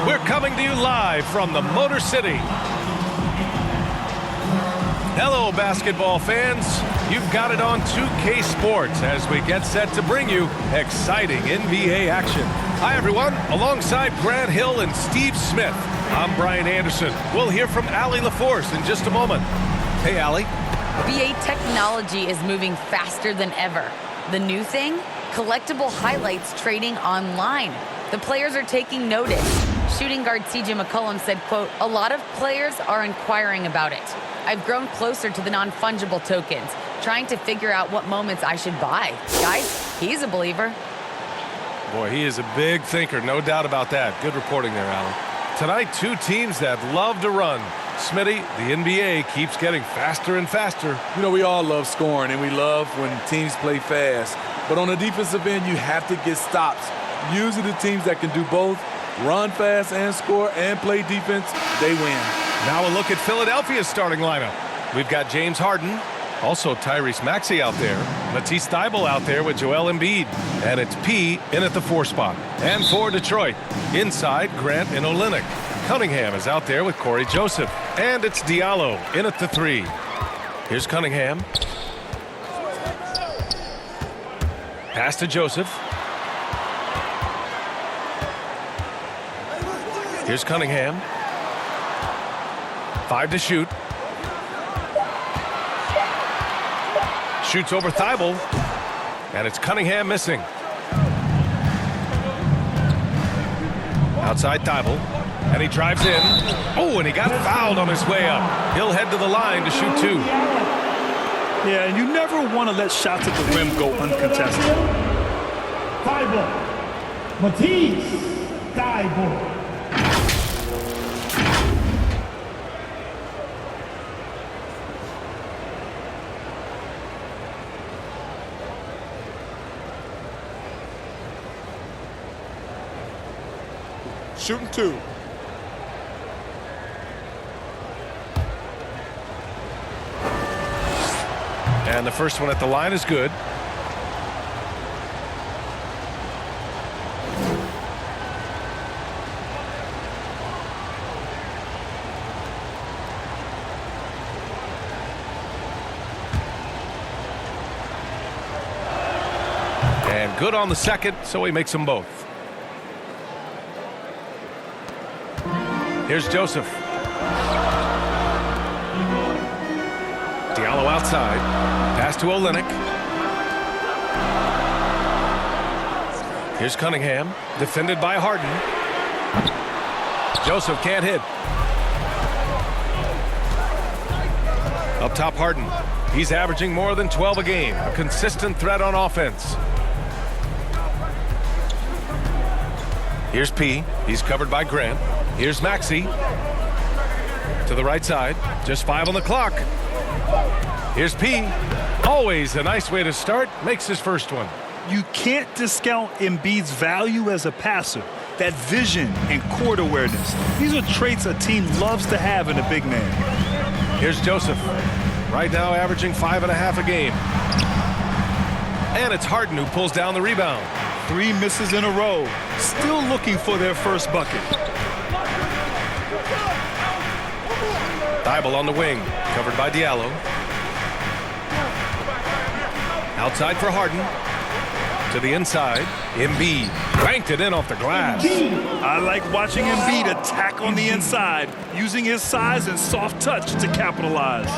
We're coming to you live from the Motor City. Hello, basketball fans. You've got it on 2K Sports as we get set to bring you exciting NBA action. Hi, everyone. Alongside Grant Hill and Steve Smith, I'm Brian Anderson. We'll hear from Allie LaForce in just a moment. Hey, Allie. BA technology is moving faster than ever. The new thing? Collectible highlights trading online. The players are taking notice. Shooting guard CJ McCollum said, quote, "A lot of players are inquiring about it. I've grown closer to the non-fungible tokens, trying to figure out what moments I should buy." Guys, he's a believer. Boy, he is a big thinker, no doubt about that. Good reporting there, Allie. Tonight, two teams that love to run. Smitty, the NBA keeps getting faster and faster. You know, we all love scoring, and we love when teams play fast. But on the defensive end, you have to get stops. Usually the teams that can do both, run fast and score and play defense, they win. Now a look at Philadelphia's starting lineup. We've got James Harden, also Tyrese Maxey out there, Matisse Thybulle out there with Joel Embiid, and it's P in at the 4 spot. And for Detroit, inside Grant and Olynyk. Cunningham is out there with Corey Joseph, and it's Diallo in at the 3. Here's Cunningham. Pass to Joseph. Here's Cunningham. 5 to shoot. Shoots over Thybulle. And it's Cunningham missing. Outside Thybulle. And he drives in. Oh, and he got fouled on his way up. He'll head to the line to shoot 2. Yeah, and you never want to let shots at the rim go uncontested. Thybulle. Matisse Thybulle. Shooting 2. And the first one at the line is good. And good on the second, so he makes them both. Here's Joseph. Diallo outside. Pass to Olynyk. Here's Cunningham. Defended by Harden. Joseph can't hit. Up top, Harden. He's averaging more than 12 a game. A consistent threat on offense. Here's P. He's covered by Grant. Here's Maxey. To the right side. Just 5 on the clock. Here's P. Always a nice way to start. Makes his first one. You can't discount Embiid's value as a passer. That vision and court awareness. These are traits a team loves to have in a big man. Here's Joseph. Right now averaging 5.5 a game. And it's Harden who pulls down the rebound. 3 misses in a row. Still looking for their first bucket. Thybulle on the wing. Covered by Diallo. Outside for Harden. To the inside. Embiid banked it in off the glass. I like watching Embiid attack on the inside, using his size and soft touch to capitalize.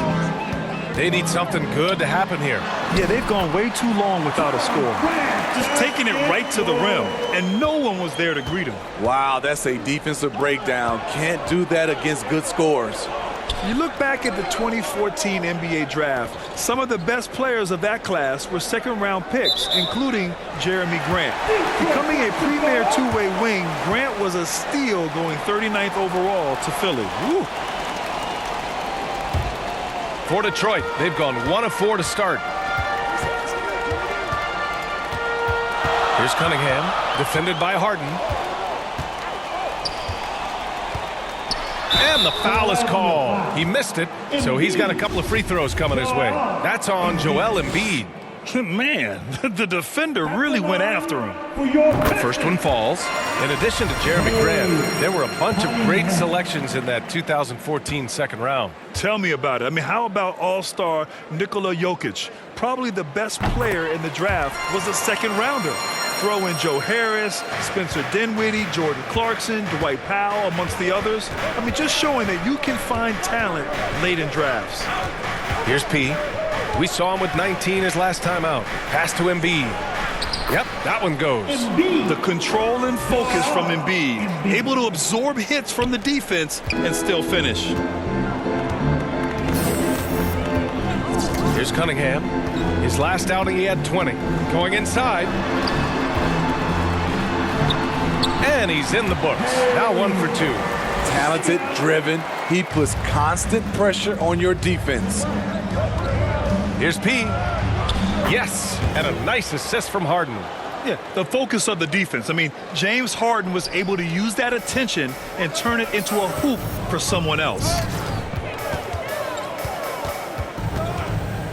They need something good to happen here. Yeah, they've gone way too long without a score. Just taking it right to the rim, and no one was there to greet him. Wow, that's a defensive breakdown. Can't do that against good scores. You look back at the 2014 NBA draft, some of the best players of that class were second-round picks, including Jeremy Grant. Becoming a premier two-way wing, Grant was a steal going 39th overall to Philly. Woo. For Detroit, they've gone 1 of 4 to start. Here's Cunningham, defended by Harden. And the foul is called. He missed it, so he's got a couple of free throws coming his way. That's on Joel Embiid. Man, the defender really went after him. For your The first one falls. In addition to Jeremy Grant, there were a bunch of great selections in that 2014 second round. Tell me about it. I mean, how about all-star Nikola Jokic? Probably the best player in the draft was a second-rounder. Throw in Joe Harris, Spencer Dinwiddie, Jordan Clarkson, Dwight Powell, amongst the others. I mean, just showing that you can find talent late in drafts. Here's P. We saw him with 19 his last time out. Pass to Embiid. Yep, that one goes. Embiid. The control and focus from Embiid, able to absorb hits from the defense and still finish. Here's Cunningham. His last outing, he had 20. Going inside. And he's in the books. Now 1 for 2. Talented, driven. He puts constant pressure on your defense. Here's P. Yes, and a nice assist from Harden. Yeah, the focus of the defense. I mean, James Harden was able to use that attention and turn it into a hoop for someone else.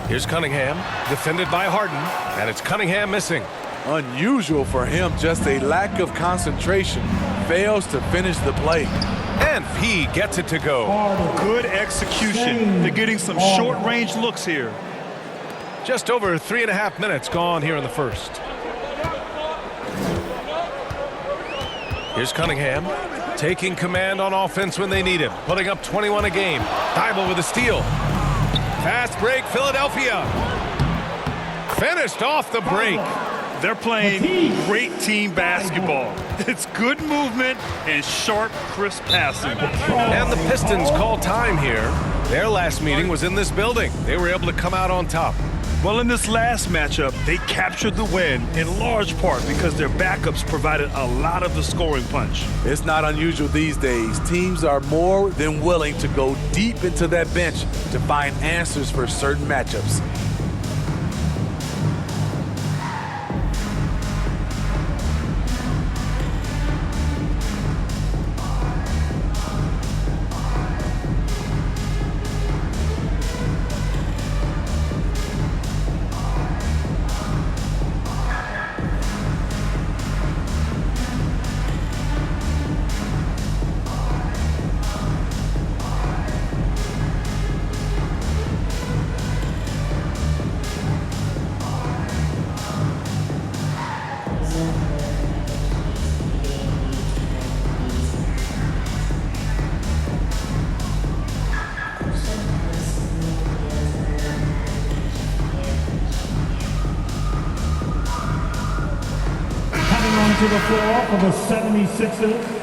Here's Cunningham, defended by Harden, and it's Cunningham missing. Unusual for him, just a lack of concentration. Fails to finish the play. And P gets it to go. Good execution. They're getting some short-range looks here. Just over 3.5 minutes gone here in the first. Here's Cunningham, taking command on offense when they need him, putting up 21 a game. Thibault with a steal. Fast break, Philadelphia. Finished off the break. They're playing great team basketball. It's good movement and sharp, crisp passing. And the Pistons call time here. Their last meeting was in this building. They were able to come out on top. Well, in this last matchup, they captured the win in large part because their backups provided a lot of the scoring punch. It's not unusual these days. Teams are more than willing to go deep into that bench to find answers for certain matchups. To the floor for the 76ers.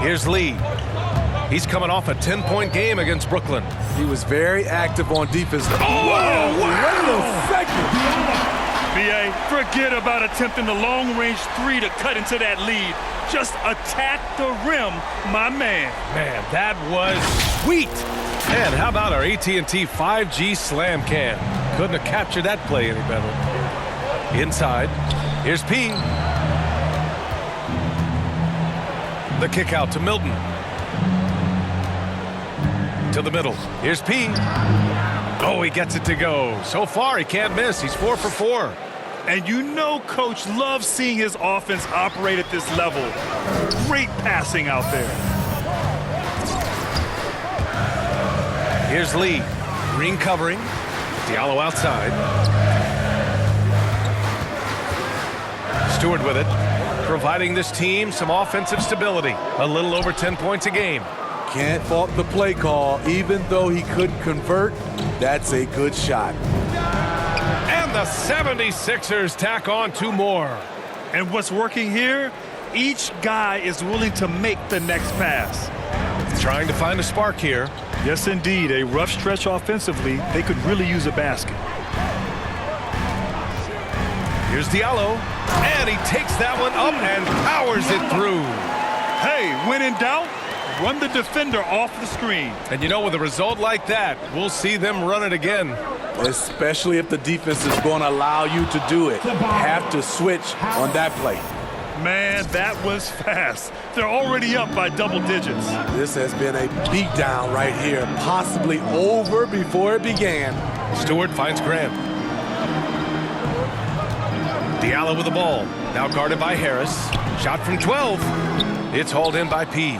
Here's Lee. He's coming off a 10-point game against Brooklyn. He was very active on defense. Oh, Wait a second. B.A., forget about attempting the long-range three to cut into that lead. Just attack the rim, my man. Man, that was sweet. And how about our AT&T 5G slam can? Couldn't have captured that play any better. Inside, here's P. The kick out to Milton. To the middle. Here's P. Oh, he gets it to go. So far, he can't miss. He's 4 for 4. And you know Coach loves seeing his offense operate at this level. Great passing out there. Here's Lee. Green covering. Diallo outside. Stewart with it. Providing this team some offensive stability. A little over 10 points a game. Can't fault the play call. Even though he couldn't convert, that's a good shot. And the 76ers tack on 2 more. And what's working here? Each guy is willing to make the next pass. Trying to find a spark here. Yes, indeed. A rough stretch offensively. They could really use a basket. Here's Diallo. And he takes that one up and powers it through. Hey, when in doubt, run the defender off the screen. And you know, with a result like that, we'll see them run it again. Especially if the defense is going to allow you to do it. Have to switch on that play. Man, that was fast. They're already up by double digits. This has been a beatdown right here, possibly over before it began. Stewart finds Grant. Diallo with the ball. Now guarded by Harris. Shot from 12. It's hauled in by P.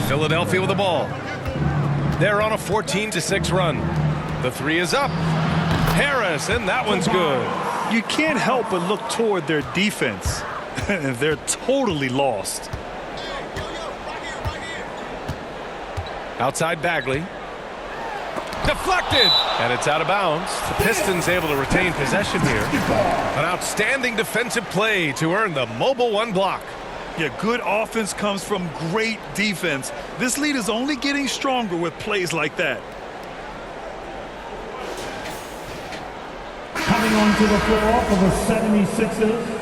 Philadelphia with the ball. They're on a 14-6 run. The three is up. Harris, and that one's good. You can't help but look toward their defense. They're totally lost. Outside Bagley. Deflected, and it's out of bounds. The Pistons able to retain possession here. An outstanding defensive play to earn the mobile one block. Yeah, good offense comes from great defense. This lead is only getting stronger with plays like that. Coming onto the floor for the 76ers.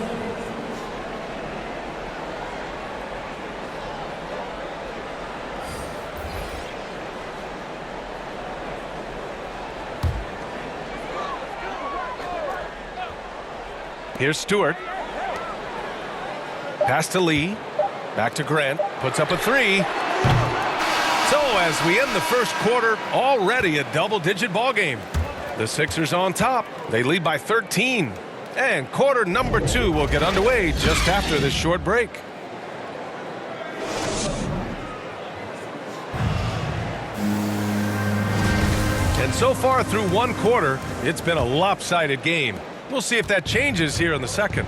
Here's Stewart. Pass to Lee. Back to Grant. Puts up a three. So as we end the first quarter, already a double-digit ball game. The Sixers on top. They lead by 13. And quarter number 2 will get underway just after this short break. And so far through one quarter, it's been a lopsided game. We'll see if that changes here in the second.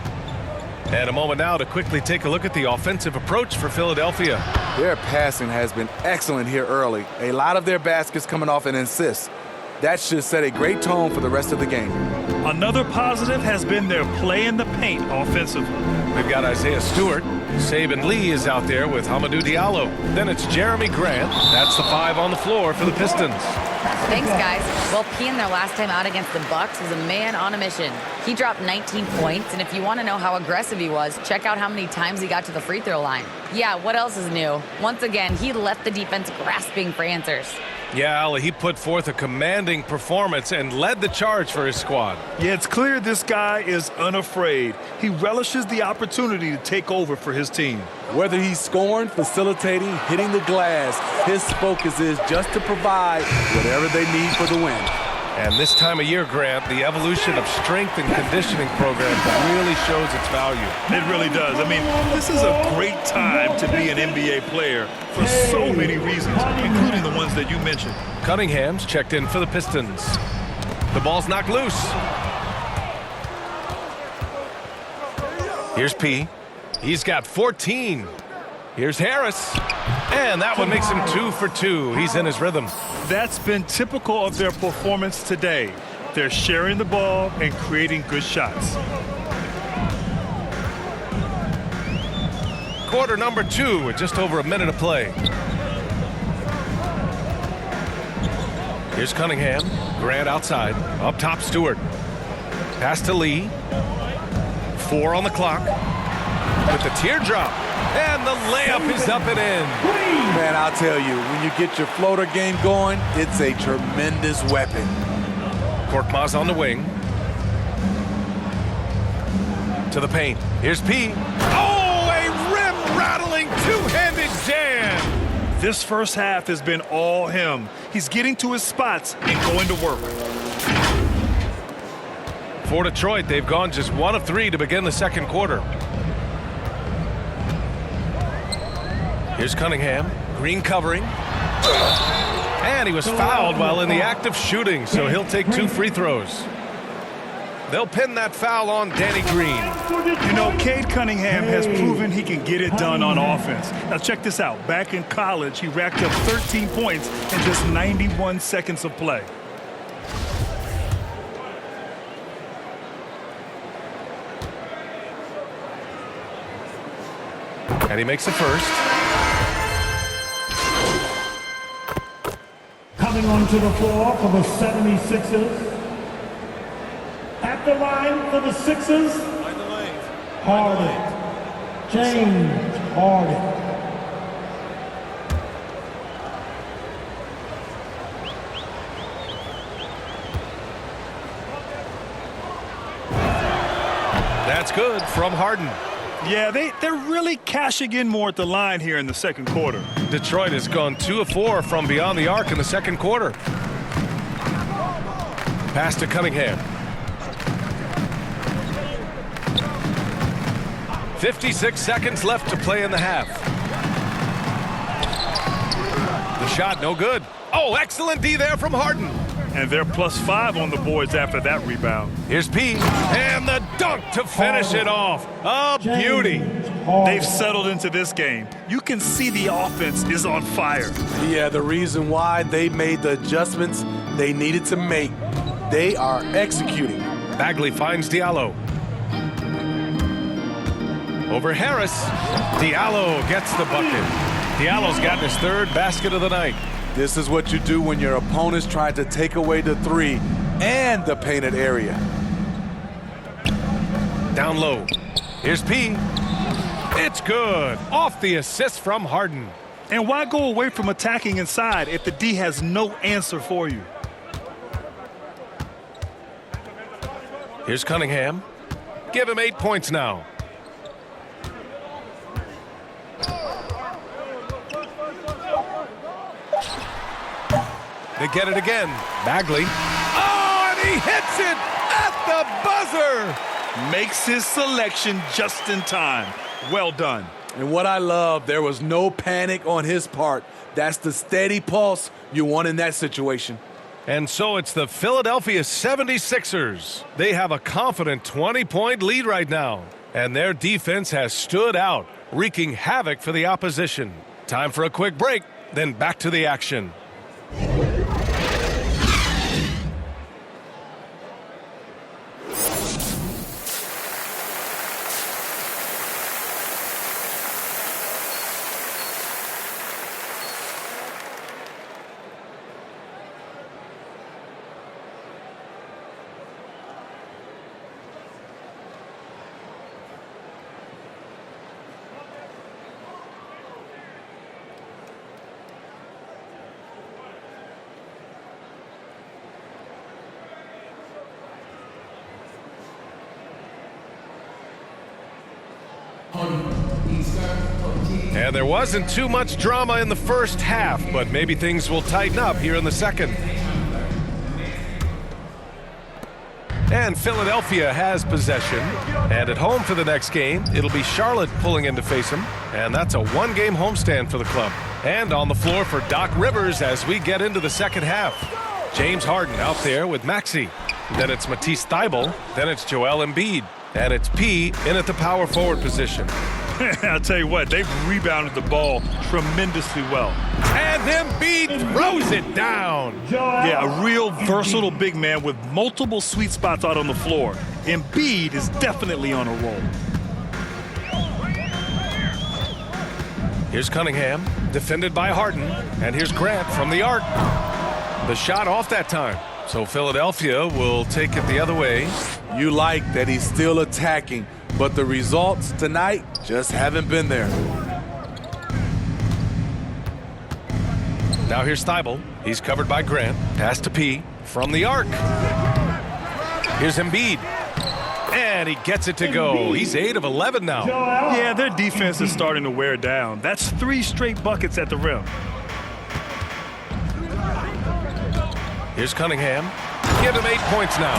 And a moment now to quickly take a look at the offensive approach for Philadelphia. Their passing has been excellent here early. A lot of their baskets coming off an assist. That should set a great tone for the rest of the game. Another positive has been their play in the paint offensively. We've got Isaiah Stewart. Saban Lee is out there with Hamidou Diallo. Then it's Jeremy Grant. That's the 5 on the floor for the Pistons. Thanks, guys. Well, P in their last time out against the Bucks was a man on a mission. He dropped 19 points, and if you want to know how aggressive he was, check out how many times he got to the free throw line. Yeah, what else is new? Once again, he left the defense grasping for answers. Yeah, Ali, he put forth a commanding performance and led the charge for his squad. Yeah, it's clear this guy is unafraid. He relishes the opportunity to take over for his team. Whether he's scoring, facilitating, hitting the glass, his focus is just to provide whatever they need for the win. And this time of year, Grant, the evolution of strength and conditioning programs really shows its value. It really does. I mean, this is a great time to be an NBA player for so many reasons, including the ones that you mentioned. Cunningham's checked in for the Pistons. The ball's knocked loose. Here's P. He's got 14. Here's Harris. And that one makes him 2 for 2. He's in his rhythm. That's been typical of their performance today. They're sharing the ball and creating good shots. Quarter number 2 with just over a minute of play. Here's Cunningham. Grant outside. Up top, Stewart. Pass to Lee. 4 on the clock. With the teardrop. And the layup is up and in. Man, I'll tell you, when you get your floater game going, it's a tremendous weapon. Korkmaz on the wing. To the paint. Here's P. Oh, a rim-rattling two-handed jam. This first half has been all him. He's getting to his spots and going to work. For Detroit, they've gone just 1 of 3 to begin the second quarter. Here's Cunningham. Green covering. And he was fouled while in the act of shooting, so he'll take 2 free throws. They'll pin that foul on Danny Green. You know, Cade Cunningham has proven he can get it done on offense. Now check this out. Back in college, he racked up 13 points in just 91 seconds of play. And he makes the first. Coming onto the floor for the 76ers. At the line for the Sixers, Harden. James Harden. That's good from Harden. Yeah, they're really cashing in more at the line here in the second quarter. Detroit has gone 2 of 4 from beyond the arc in the second quarter. Pass to Cunningham. 56 seconds left to play in the half. The shot no good. Oh, excellent D there from Harden. And they're +5 on the boards after that rebound. Here's P. And the dunk to finish it off. A beauty. They've settled into this game. You can see the offense is on fire. Yeah, the reason why they made the adjustments they needed to make. They are executing. Bagley finds Diallo. Over Harris. Diallo gets the bucket. Diallo's gotten his 3rd basket of the night. This is what you do when your opponents try to take away the 3 and the painted area. Down low. Here's P. It's good. Off the assist from Harden. And why go away from attacking inside if the D has no answer for you? Here's Cunningham. Give him 8 points now. They get it again. Bagley. Oh, and he hits it at the buzzer. Makes his selection just in time. Well done. And what I love, there was no panic on his part. That's the steady pulse you want in that situation. And so it's the Philadelphia 76ers. They have a confident 20-point lead right now. And their defense has stood out, wreaking havoc for the opposition. Time for a quick break, then back to the action. And there wasn't too much drama in the first half, but maybe things will tighten up here in the second. And Philadelphia has possession. And at home for the next game, it'll be Charlotte pulling in to face them. And that's a 1-game homestand for the club. And on the floor for Doc Rivers as we get into the second half. James Harden out there with Maxey. Then it's Matisse Thybulle. Then it's Joel Embiid. And it's P in at the power forward position. I'll tell you what, they've rebounded the ball tremendously well. And Embiid throws it down. Yeah, a real versatile big man with multiple sweet spots out on the floor. Embiid is definitely on a roll. Here's Cunningham, defended by Harden. And here's Grant from the arc. The shot off that time. So Philadelphia will take it the other way. You like that he's still attacking, but the results tonight just haven't been there. Now here's Thybulle. He's covered by Grant. Pass to P from the arc. Here's Embiid. And he gets it to go. He's 8 of 11 now. Yeah, their defense is starting to wear down. That's 3 straight buckets at the rim. Here's Cunningham. Give him 8 points now.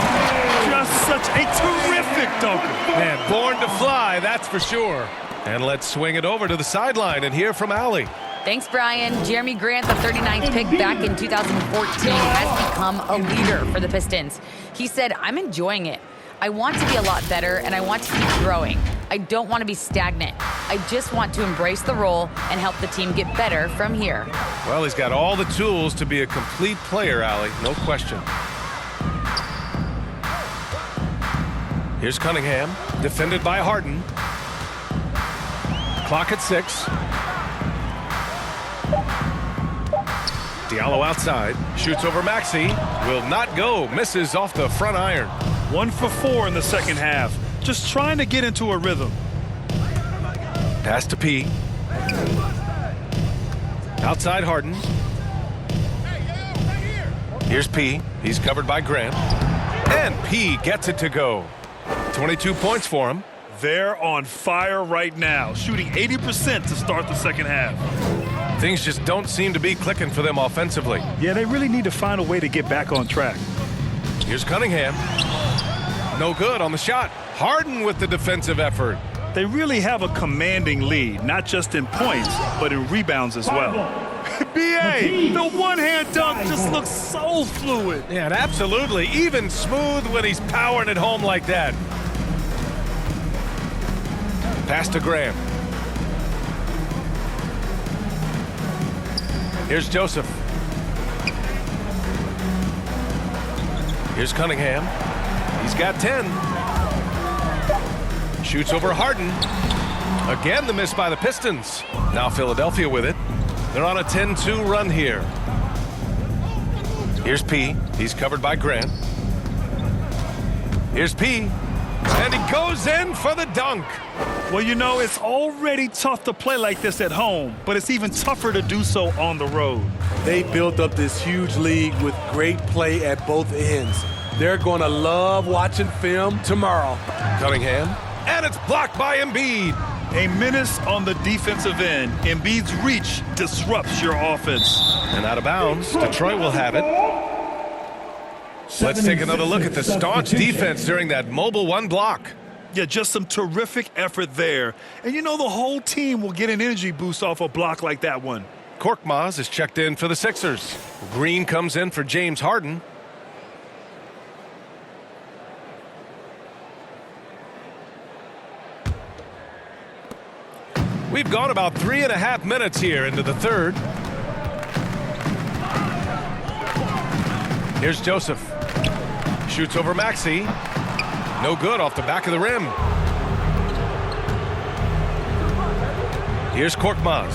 Just such a terrific dunker. Man, born to fly, that's for sure. And let's swing it over to the sideline and hear from Allie. Thanks, Brian. Jeremy Grant, the 39th pick back in 2014, has become a leader for the Pistons. He said, "I'm enjoying it. I want to be a lot better, and I want to keep growing. I don't want to be stagnant. I just want to embrace the role and help the team get better from here." Well, he's got all the tools to be a complete player, Allie, no question. Here's Cunningham, defended by Harden. Clock at 6. Diallo outside, shoots over Maxey, will not go, misses off the front iron. 1 for 4 in the second half. Just trying to get into a rhythm. Pass to P. Outside Harden. Here's P. He's covered by Grant. And P gets it to go. 22 points for him. They're on fire right now, shooting 80% to start the second half. Things just don't seem to be clicking for them offensively. Yeah, they really need to find a way to get back on track. Here's Cunningham. No good on the shot. Harden with the defensive effort. They really have a commanding lead, not just in points, but in rebounds as well. B.A., the one-hand dunk just looks so fluid. Yeah, and absolutely. Even smooth when he's powering it home like that. Pass to Graham. Here's Joseph. Here's Cunningham. He's got 10. Shoots over Harden. Again, the miss by the Pistons. Now Philadelphia with it. They're on a 10-2 run here. Here's P. He's covered by Grant. Here's P. And he goes in for the dunk. Well, you know, it's already tough to play like this at home, but it's even tougher to do so on the road. They built up this huge league with great play at both ends. They're going to love watching film tomorrow. Cunningham. And it's blocked by Embiid. A menace on the defensive end. Embiid's reach disrupts your offense. And out of bounds. Detroit will have it. Let's take another look at the staunch defense during that mobile one block. Yeah, just some terrific effort there. And you know the whole team will get an energy boost off a block like that one. Korkmaz is checked in for the Sixers. Green comes in for James Harden. We've gone about 3.5 minutes here into the third. Here's Joseph. Shoots over Maxey. No good off the back of the rim. Here's Korkmaz.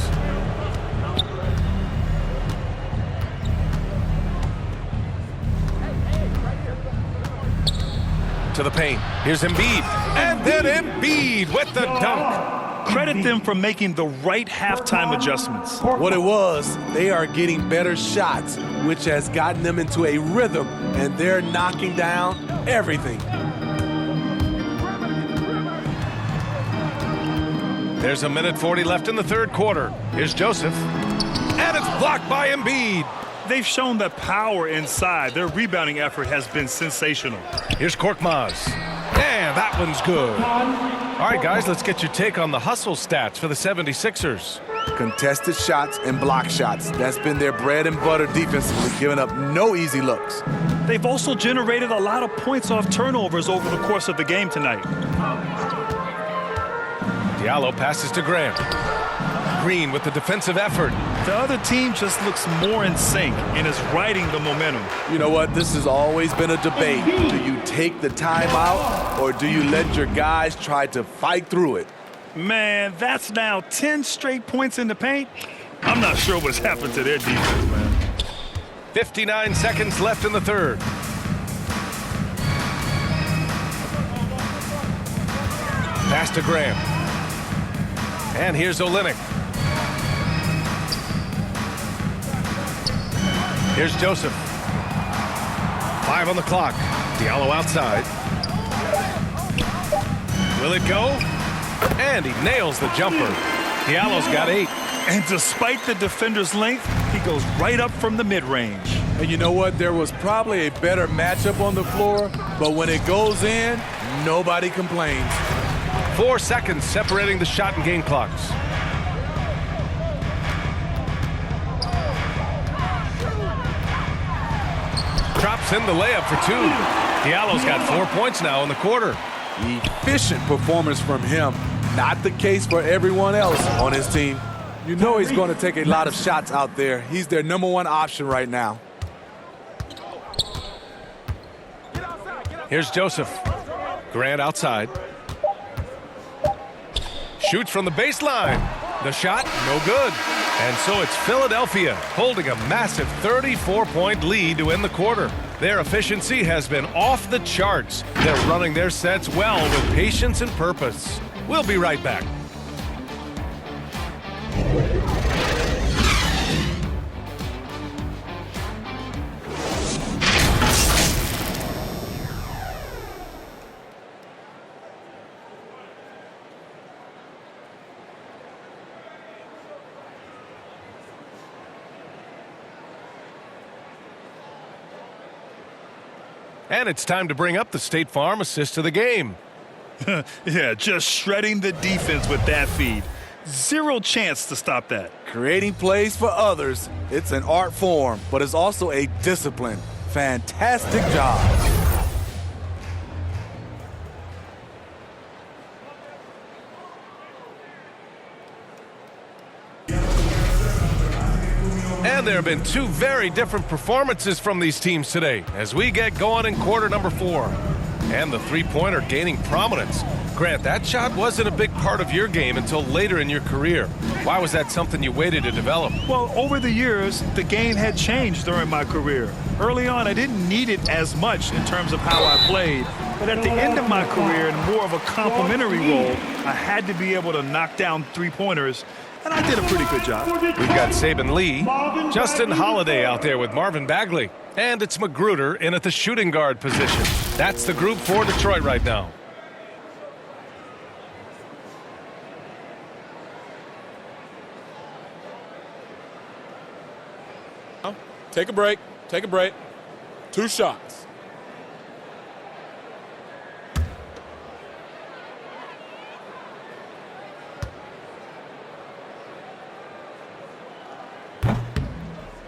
To the paint. Here's Embiid. And then Embiid with the dunk. Credit them for making the right halftime adjustments. What it was, they are getting better shots, which has gotten them into a rhythm, and they're knocking down everything. There's 1:40 left in the third quarter. Here's Joseph. And it's blocked by Embiid. They've shown that power inside. Their rebounding effort has been sensational. Here's Korkmaz. And that one's good. All right, guys, let's get your take on the hustle stats for the 76ers. Contested shots and block shots. That's been their bread and butter defensively, giving up no easy looks. They've also generated a lot of points off turnovers over the course of the game tonight. Diallo passes to Grant. Green with the defensive effort. The other team just looks more in sync and is riding the momentum. You know what? This has always been a debate. Do you take the timeout or do you let your guys try to fight through it? Man, that's now 10 straight points in the paint. I'm not sure what's happened to their defense, man. 59 seconds left in the third. Pass to Graham. And here's Olynyk. Here's Joseph. 5 on the clock. Diallo outside. Will it go? And he nails the jumper. Diallo's got 8. And despite the defender's length, he goes right up from the mid-range. And you know what? There was probably a better matchup on the floor, but when it goes in, nobody complains. 4 seconds separating the shot and game clocks. Drops in the layup for 2. Diallo's got 4 points now in the quarter. Efficient performance from him. Not the case for everyone else on his team. You know he's going to take a lot of shots out there. He's their #1 option right now. Here's Joseph. Grant outside. Shoots from the baseline. The shot, no good. And so it's Philadelphia holding a massive 34-point lead to end the quarter. Their efficiency has been off the charts. They're running their sets well with patience and purpose. We'll be right back. And it's time to bring up the State Farm assist of the game. Yeah, just shredding the defense with that feed. Zero chance to stop that. Creating plays for others, it's an art form, but it's also a discipline. Fantastic job. And there have been two very different performances from these teams today as we get going in quarter number 4. And the three-pointer gaining prominence. Grant, that shot wasn't a big part of your game until later in your career. Why was that something you waited to develop? Well, over the years, the game had changed during my career. Early on, I didn't need it as much in terms of how I played. But at the end of my career, in more of a complementary role, I had to be able to knock down three-pointers. And I did a pretty good job. We've got Saban Lee, Justin Holiday out there with Marvin Bagley, and it's Magruder in at the shooting guard position. That's the group for Detroit right now. Take a break. Take a break. 2 shots.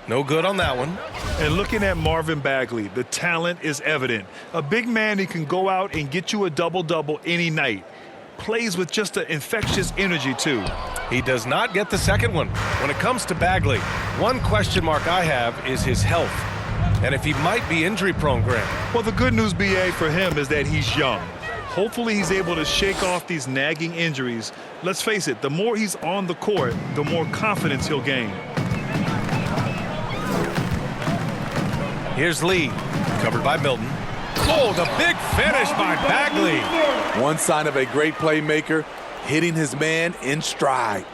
No good on that one. And looking at Marvin Bagley, the talent is evident. A big man who can go out and get you a double-double any night. Plays with just an infectious energy, too. He does not get the second one. When it comes to Bagley, one question mark I have is his health. And if he might be injury-prone, Grant. Well, the good news, B.A., for him is that he's young. Hopefully he's able to shake off these nagging injuries. Let's face it, the more he's on the court, the more confidence he'll gain. Here's Lee, covered by Milton. Oh, the big finish by Bagley. One sign of a great playmaker, hitting his man in stride.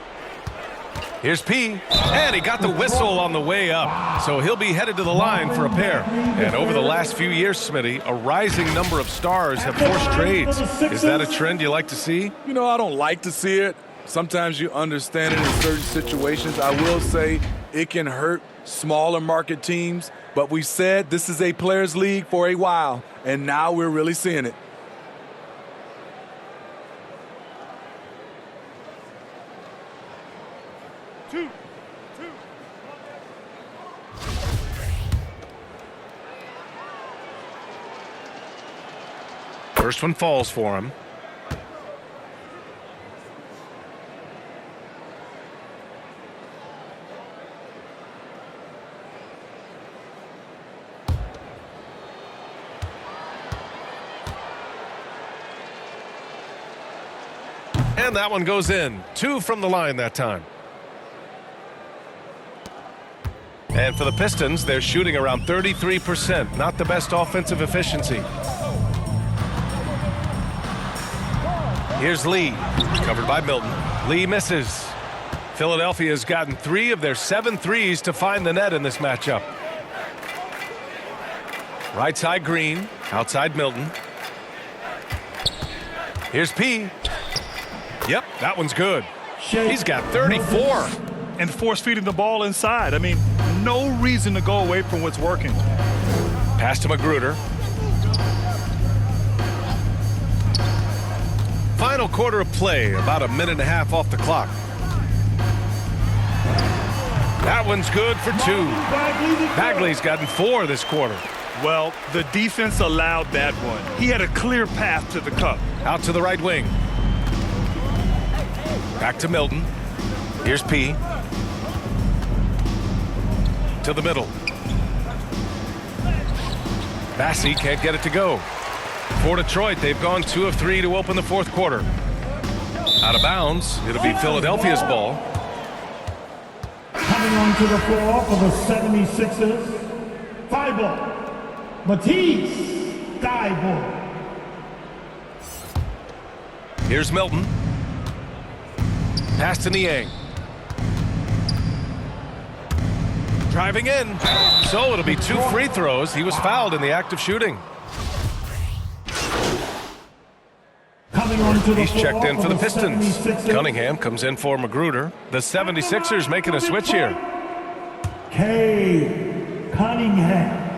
Here's P, and he got the whistle on the way up, so he'll be headed to the line for a pair. And over the last few years, Smitty, a rising number of stars have forced trades. Is that a trend you like to see? You know, I don't like to see it. Sometimes you understand it in certain situations. I will say it can hurt smaller market teams, but we said this is a players' league for a while, and now we're really seeing it. First one falls for him. And that one goes in. 2 from the line that time. And for the Pistons, they're shooting around 33%. Not the best offensive efficiency. Here's Lee, covered by Milton. Lee misses. Philadelphia's gotten 3 of their 7 threes to find the net in this matchup. Right side Green, outside Milton. Here's P. Yep, that one's good. He's got 34. And force feeding the ball inside. I mean, no reason to go away from what's working. Pass to Magruder. Final quarter of play, about a minute and a half off the clock. That one's good for 2. Bagley's gotten 4 this quarter. Well, the defense allowed that one. He had a clear path to the cup. Out to the right wing. Back to Milton. Here's P. To the middle. Bassey can't get it to go. For Detroit, they've gone 2 of 3 to open the 4th quarter. Out of bounds, it'll be Philadelphia's ball. Coming onto the floor for the 76ers, Thibault, Matisse Thibault. Here's Milton. Pass to Niang. Driving in. So it'll be 2 free throws. He was fouled in the act of shooting. He's checked in for the Pistons. Cunningham comes in for Magruder. The 76ers making a switch here. Cunningham.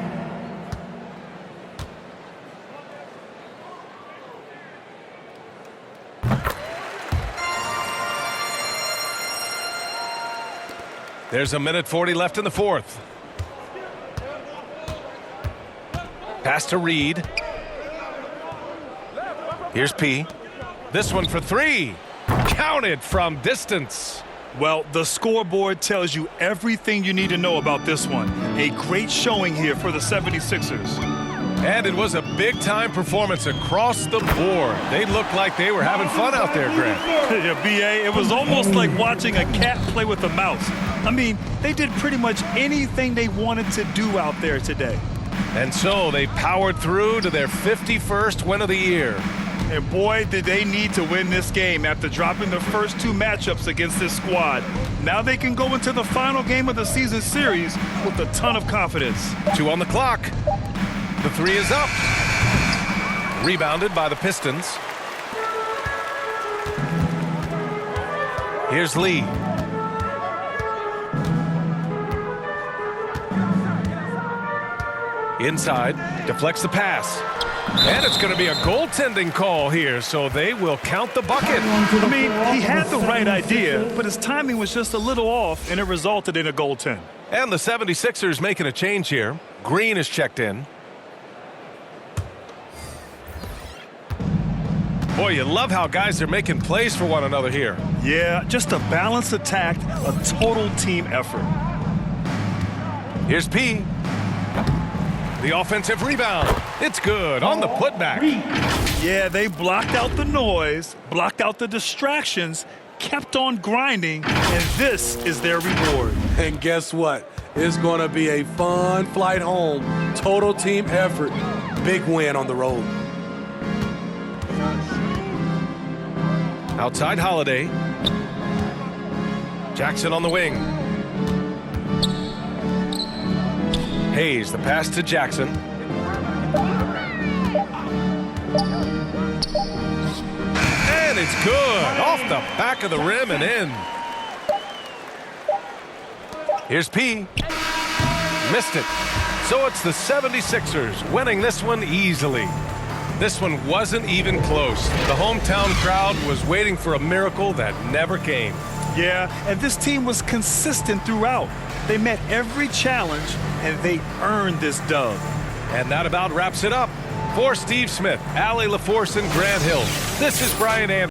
There's a minute 40 left in the fourth. Pass to Reed. Here's P. This one for three. Counted from distance. Well, the scoreboard tells you everything you need to know about this one. A great showing here for the 76ers. And it was a big-time performance across the board. They looked like they were having fun out there, Grant. Yeah, B.A., it was almost like watching a cat play with a mouse. I mean, they did pretty much anything they wanted to do out there today. And so they powered through to their 51st win of the year. And boy, did they need to win this game after dropping the first two matchups against this squad. Now they can go into the final game of the season series with a ton of confidence. 2 on the clock. The three is up. Rebounded by the Pistons. Here's Lee. Inside, deflects the pass. And it's going to be a goaltending call here, so they will count the bucket. I mean, he had the right idea, but his timing was just a little off, and it resulted in a goaltend. And the 76ers making a change here. Green is checked in. Boy, you love how guys are making plays for one another here. Yeah, just a balanced attack, a total team effort. Here's P. The offensive rebound. It's good on the putback. Yeah, they blocked out the noise, blocked out the distractions, kept on grinding, and this is their reward. And guess what? It's going to be a fun flight home. Total team effort. Big win on the road. Outside Holiday. Jackson on the wing. Hayes, the pass to Jackson. And it's good. Off the back of the rim and in. Here's P. Missed it. So it's the 76ers winning this one easily. This one wasn't even close. The hometown crowd was waiting for a miracle that never came. Yeah, and this team was consistent throughout. They met every challenge, and they earned this dub. And that about wraps it up. For Steve Smith, Allie LaForce, and Grant Hill, this is Brian Anderson.